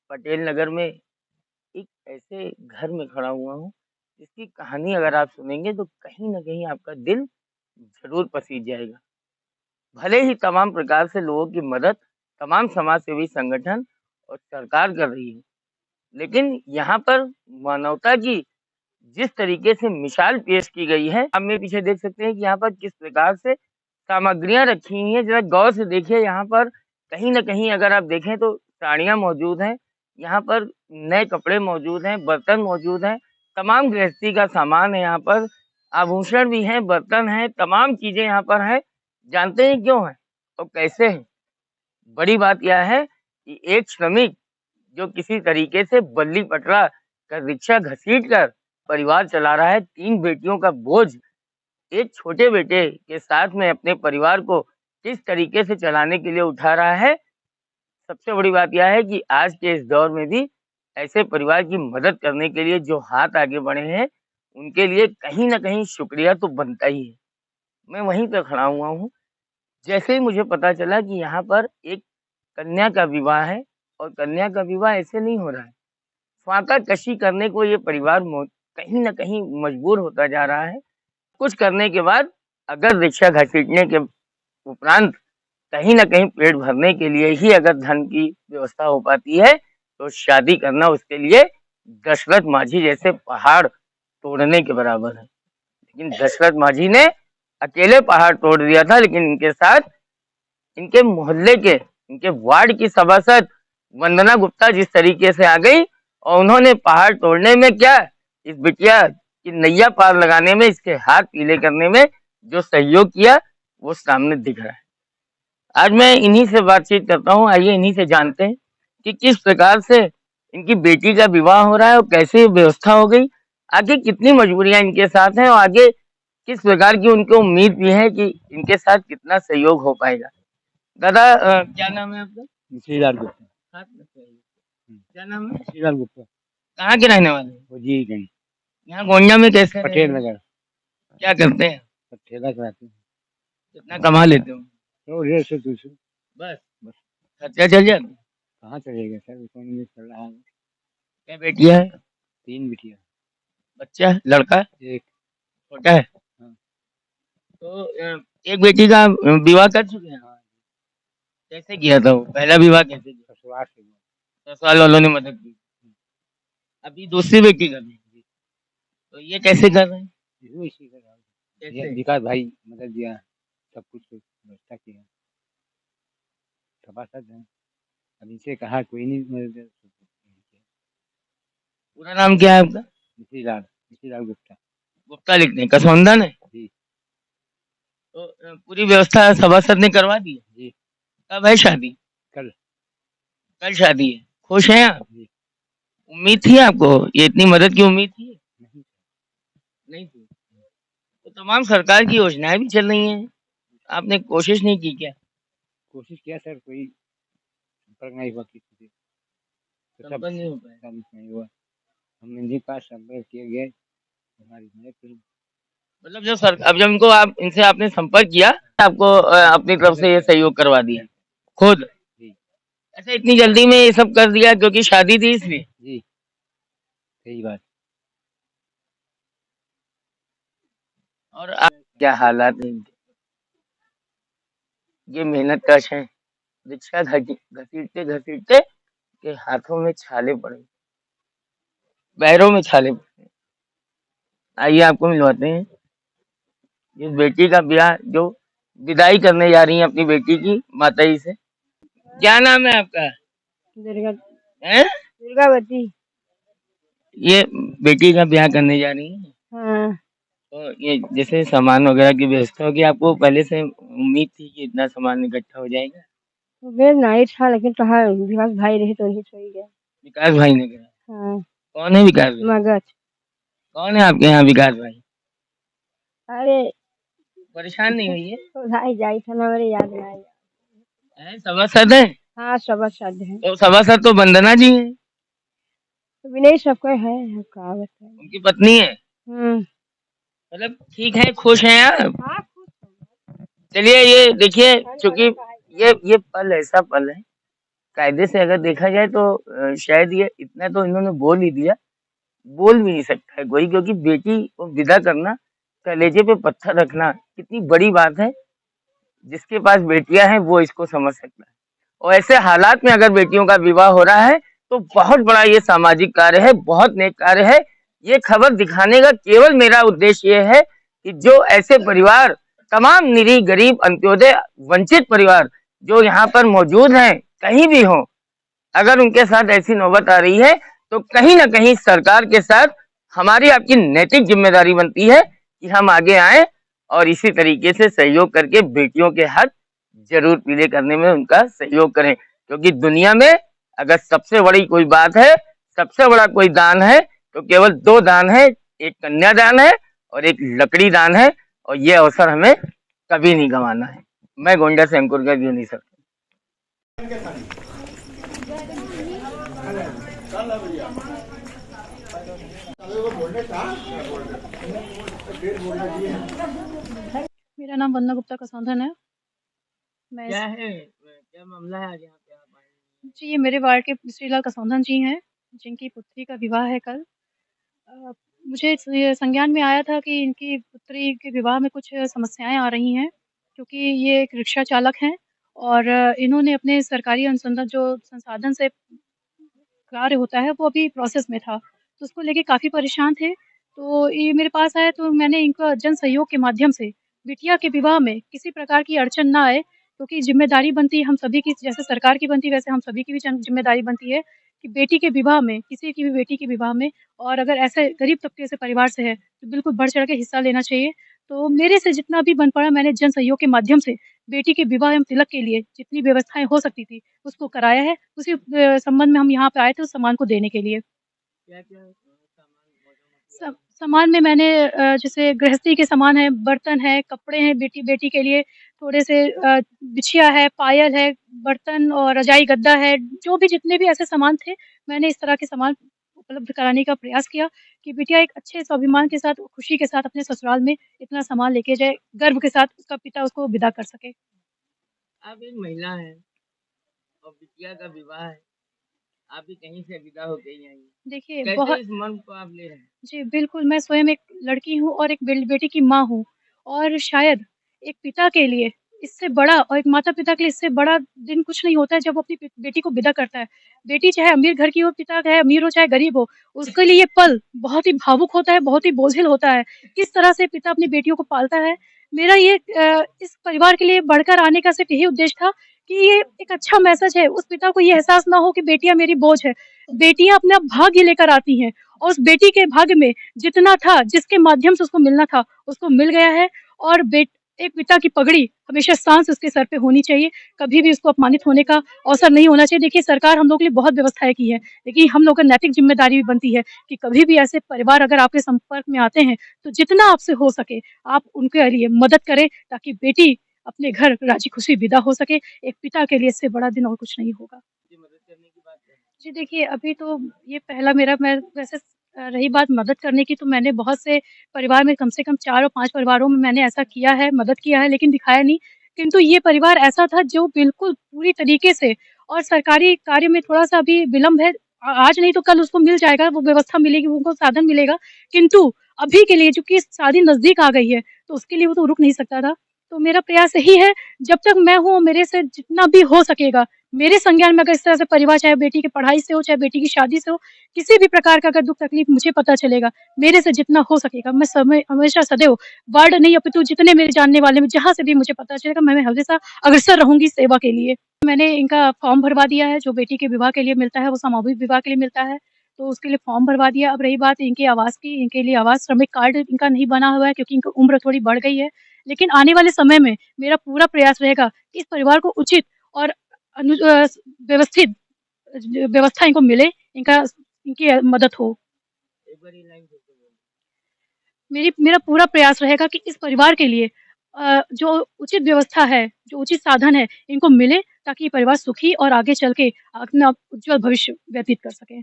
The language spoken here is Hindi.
पटेल नगर में एक ऐसे घर में खड़ा हुआ हूँ, जिसकी कहानी अगर आप सुनेंगे तो कहीं न कहीं आपका दिल ज़रूर पसीज जाएगा। भले ही तमाम प्रकार से लोगों की मदद तमाम समाज सेवी संगठन और सरकार कर रही है, लेकिन यहाँ पर मानवता की जिस तरीके से मिसाल पेश की गई है, आप मेरे पीछे देख सकते हैं कि यहाँ पर किस प्रकार से सामग्रियाँ रखी हुई हैं। ज़रा गौर से देखिए, यहाँ पर कहीं न कहीं अगर आप देखें तो साड़ियाँ मौजूद हैं, यहाँ पर नए कपड़े मौजूद हैं, बर्तन मौजूद हैं, तमाम गृहस्थी का सामान है यहाँ पर, आभूषण भी हैं, बर्तन हैं, तमाम चीज़ें यहाँ पर हैं। जानते हैं क्यों हैं और कैसे हैं? बड़ी बात यह है कि एक श्रमिक जो किसी तरीके से बल्ली पटरा कर रिक्शा घसीट कर परिवार चला रहा है, 3 बेटियों का बोझ एक छोटे बेटे के साथ में अपने परिवार को किस तरीके से चलाने के लिए उठा रहा है। सबसे बड़ी बात यह है कि आज के इस दौर में भी ऐसे परिवार की मदद करने के लिए जो हाथ आगे बढ़े हैं, उनके लिए कहीं न कहीं शुक्रिया तो बनता ही है। मैं वहीं पे खड़ा हुआ हूँ, जैसे ही मुझे पता चला कि यहाँ पर एक कन्या का विवाह है और कन्या का विवाह ऐसे नहीं हो रहा है। फाँका कशी करने को ये परिवार कहीं न कहीं मजबूर होता जा रहा है। कुछ करने के बाद अगर रिक्शा घसीटने के उपरांत कहीं न कहीं पेट भरने के लिए ही अगर धन की व्यवस्था हो पाती है, तो शादी करना उसके लिए दशरथ मांझी जैसे पहाड़ तोड़ने के बराबर है। लेकिन दशरथ मांझी ने अकेले पहाड़ तोड़ दिया था, लेकिन इनके साथ इनके मोहल्ले के, इनके वार्ड की सभासद वंदना गुप्ता जिस तरीके से आ गई और उन्होंने पहाड़ तोड़ने में क्या, इस बिटिया की नैया पार लगाने में, इसके हाथ पीले करने में जो सहयोग किया, वो सामने दिख रहा है। आज मैं इन्हीं से बातचीत करता हूँ, आइए इन्हीं से जानते हैं कि किस प्रकार से इनकी बेटी का विवाह हो रहा है और कैसे व्यवस्था हो गई, आगे कितनी मजबूरियां इनके साथ हैं और आगे किस प्रकार की उनको उम्मीद भी है कि इनके साथ कितना सहयोग हो पाएगा। दादा क्या नाम है आपका? श्रीलाल गुप्ता। साथ में बताइए। क्या नाम है? श्रीलाल गुप्ता। कहाँ के रहने वाले हैं? वो जी गई यहाँ गोंडिया में कैसे रह रहे पटेल हैं? नगर। क्या करते हैं? ठेला चलाते हैं। कितना कमा लेते हो? तो 150-200 बस बस खर्चा चल जाता है? कहाँ चलेगा सर, इकोनॉमी चल रहा है। क्या बेटियां है? 3 बिटिया। बच्चा है? लड़का? एक। छोटा है? हाँ। तो एक बेटी का विवाह कर चुके हैं? हाँ। कैसे किया था वो? पहला विवाह कैसे किया? ससुराल से हुआ। ससुराल वालों ने मदद की। अभी दूसरी बेटी कर रही है। तो ये कैसे कर रहे हैं? इसी का नाम। ये कैसे? विकास भाई मदद दिया, सब कुछ व्यवस्था किया, सभासद हैं। अब इनसे कहा कोई नहीं मदद। पूरा नाम क्या है आपका? श्रीलाल गुप्ता। गुप्ता लिखते हैं, कसौंदन है? जी। तो पूरी व्यवस्था सभासद ने करवा दी है? जी। कब है शादी? कल। कल शादी है। खुश हैं आप? जी। उम्मीद थी आपको, ये इतनी मदद की उम्मीद थी? नहीं। नहीं थी। तो तमाम सरकार की योजनाएं भी चल रही हैं, आपने कोशिश नहीं की क्या? कोशिश किया सर, कोई संपर्क नहीं हुआ किसी से। तो सब संपन्न नहीं हो पाया। काम नहीं हुआ। हम इनके पास संपर्क किए गए, हमारी मदद करी। मतलब जो सर अब जब इनको आप इनसे आपने संपर्क किया, आपको अपनी तरफ से ये सहयोग करवा दिया खुद? जी। अच्छा, इतनी जल्दी में ये सब कर दिया क्योंकि शादी थी इसलिए? जी, सही बात। और क्या हालात है इनके? ये मेहनत कश है, रिक्शा घसीटते घसीटते के हाथों में छाले पड़े, पैरों में छाले पड़े। आइए आपको मिलवाते हैं इस बेटी का ब्याह जो विदाई करने जा रही है अपनी बेटी की माताजी से। क्या नाम है आपका? दुर्गा। हैं? दुर्गावती। ये बेटी का ब्याह करने जा रही है, हाँ। तो ये जैसे सामान वगैरह की व्यवस्था होगी, आपको पहले से उम्मीद थी कि इतना सामान इकट्ठा हो जाएगा? उम्मीद नहीं था, लेकिन कहा विकास भाई रहे तो ही सही गया। विकास भाई ने करा? हाँ। कौन है विकास भाई? मगध। कौन है आपके यहाँ विकास भाई? अरे परेशान नहीं हुई है? भाई जाई था ना, मेरे याद नहीं आया। सभासद है? हाँ, सभासद है। तो सभासद तो वंदना जी है? तो विनय सबका है, कहा बताए। उनकी पत्नी है? हम्म। मतलब ठीक है, खुश हैं आप? हाँ, खुश हूँ। चलिए ये देखिए, चूंकि ये पल ऐसा पल है, कायदे से अगर देखा जाए तो शायद ये इतना तो इन्होंने बोल ही दिया, बोल भी नहीं सकता है कोई, क्योंकि बेटी को विदा करना, कलेजे पे पत्थर रखना कितनी बड़ी बात है। जिसके पास बेटियां हैं वो इसको समझ सकता है। और ऐसे हालात में अगर बेटियों का विवाह हो रहा है तो बहुत बड़ा ये सामाजिक कार्य है, बहुत नेक कार्य है। ये खबर दिखाने का केवल मेरा उद्देश्य ये है कि जो ऐसे परिवार, तमाम निरीह, गरीब, अंत्योदय, वंचित परिवार जो यहाँ पर मौजूद हैं, कहीं भी हों, अगर उनके साथ ऐसी नौबत आ रही है तो कहीं ना कहीं सरकार के साथ हमारी आपकी नैतिक जिम्मेदारी बनती है कि हम आगे आए और इसी तरीके से सहयोग करके बेटियों के हक जरूर पीले करने में उनका सहयोग करें। क्योंकि दुनिया में अगर सबसे बड़ी कोई बात है, सबसे बड़ा कोई दान है, तो केवल दो दान है, एक कन्यादान है और एक लकड़ी दान है। और ये अवसर हमें कभी नहीं गंवाना है। मैं गोंडा से अंकुर का नहीं सर। मेरा नाम वंदना गुप्ता कसौंधन है। मैं क्या है, क्या मामला है आज यहाँ पे आप आए हैं? जी, ये मेरे वार्ड के श्रीलाल कसौंधन जी हैं, जिनकी पुत्री का विवाह है कल। अ, मुझे ये संज्ञान में आया था कि इनकी पुत्री के विवाह में कुछ समस्याएँ आ रही हैं, क्योंकि ये एक रिक्शा चालक हैं और इन्होंने अपने सरकारी अनुसंधान जो संसाधन से कार्य होता है, वो अभी प्रोसेस में था, तो उसको लेके काफ़ी परेशान थे। तो ये मेरे पास आए तो मैंने इनका जन सहयोग के माध्यम से बिटिया के विवाह में किसी प्रकार की अड़चन ना आए, क्योंकि ज़िम्मेदारी बनती है हम सभी की, जैसे सरकार की बनती है वैसे हम सभी की भी ज़िम्मेदारी बनती है कि बेटी के विवाह में, किसी की भी बेटी के विवाह में, और अगर ऐसे गरीब तबके से परिवार से है, तो बिल्कुल बढ़-चढ़ के हिस्सा लेना चाहिए। तो मेरे से जितना भी बन पड़ा मैंने जन सहयोग के माध्यम से बेटी के विवाह एवं तिलक के लिए जितनी व्यवस्थाएँ हो सकती थी, उसको कराया है। उसी संबंध में हम यहाँ पे आए थे उस सामान को देने के लिए। क्या-क्या सामान स सामान में मैंने जैसे गृहस्थी के सामान हैं, बर्तन है, कपड़े हैं बेटी के लिए, थोड़े से बिछिया है, पायल है, बर्तन और रजाई गद्दा है, जो भी जितने भी ऐसे सामान थे, मैंने इस तरह के सामान उपलब्ध कराने का प्रयास किया कि बिटिया एक अच्छे स्वाभिमान के साथ, खुशी के साथ अपने ससुराल में इतना सामान लेके जाए, गर्व के साथ उसका पिता उसको विदा कर सके। आप एक महिला हैं और बिटिया का विवाह है, आप भी कहीं से विदा होके ही आई हैं। देखिए कैसे बहुत इस मन को आप ले रहे हैं? जी, बिल्कुल, मैं स्वयं एक लड़की हूँ और एक बेटी की माँ हूँ, और शायद एक पिता के लिए इससे बड़ा, और एक माता-पिता के लिए इससे बड़ा दिन कुछ नहीं होता है जब वो अपनी बेटी को विदा करता है। बेटी चाहे अमीर घर की हो, पिता चाहे अमीर हो, चाहे गरीब हो, उसके लिए ये पल बहुत ही भावुक होता है, बहुत ही बोझिल होता है। किस तरह से पिता अपनी बेटियों को पालता है। मेरा ये इस परिवार के लिए बढ़कर आने का सिर्फ़ यही उद्देश्य था कि ये एक अच्छा मैसेज है, उस पिता को ये एहसास ना हो कि बेटियाँ मेरी बोझ है। बेटियाँ अपना भाग्य लेकर आती हैं, और उस बेटी के भाग्य में जितना था, जिसके माध्यम से उसको मिलना था, उसको मिल गया है। और एक पिता की पगड़ी हमेशा शान से उसके सर पे होनी चाहिए, कभी भी उसको अपमानित होने का अवसर नहीं होना चाहिए। देखिए, सरकार हम लोगों के लिए बहुत व्यवस्थाएँ की है, लेकिन हम लोगों का नैतिक ज़िम्मेदारी भी बनती है कि कभी भी ऐसे परिवार अगर आपके संपर्क में आते हैं, तो जितना आपसे हो सके, आप उनके लिए मदद करें, ताकि बेटी अपने घर राज़ी-खुशी विदा हो सके। एक पिता के लिए इससे बड़ा दिन और कुछ नहीं होगा। जी, मदद करने की बात है। जी, देखिए, अभी तो ये पहला मेरा, मैं वैसे रही बात मदद करने की, तो मैंने बहुत से परिवार में कम से कम 4 और 5 परिवारों में मैंने ऐसा किया है, मदद किया है, लेकिन दिखाया नहीं। किंतु ये परिवार ऐसा था जो बिल्कुल पूरी तरीके से, और सरकारी कार्य में थोड़ा-सा अभी विलम्ब है। आज नहीं तो कल उसको मिल जाएगा, वो व्यवस्था मिलेगी, उनको साधन मिलेगा। किंतु अभी के लिए चूँकि शादी नज़दीक आ गई है, तो उसके लिए वो तो रुक नहीं सकता था। तो मेरा प्रयास यही है, जब तक मैं हूँ, मेरे से जितना भी हो सकेगा, मेरे संज्ञान में अगर इस तरह से परिवार, चाहे बेटी की पढ़ाई से हो, चाहे बेटी की शादी से हो, किसी भी प्रकार का अगर दुःख-तकलीफ मुझे पता चलेगा, मेरे से जितना हो सकेगा, मैं समय हमेशा सदैव वार्ड नहीं अपितु जितने मेरे जानने वाले में जहाँ से भी मुझे पता चलेगा, मैं हमेशा अग्रसर रहूँगी सेवा के लिए। मैंने इनका फॉर्म भरवा दिया है, जो बेटी के विवाह के लिए मिलता है, वो सामूहिक विवाह के लिए मिलता है, तो उसके लिए फॉर्म भरवा दिया। अब रही बात इनके आवास की, इनके लिए आवास श्रमिक कार्ड इनका नहीं बना हुआ है, क्योंकि इनकी उम्र थोड़ी बढ़ गई है। लेकिन आने वाले समय में मेरा पूरा प्रयास रहेगा कि इस परिवार को उचित और व्यवस्थित व्यवस्था इनको मिले, इनकी मदद हो। एक बार ये लाइन फिर से बोलिए। मेरा पूरा प्रयास रहेगा कि इस परिवार के लिए जो उचित व्यवस्था है, जो उचित साधन है, इनको मिले, ताकि ये परिवार सुखी और आगे चल के अपना उज्ज्वल भविष्य व्यतीत कर सके।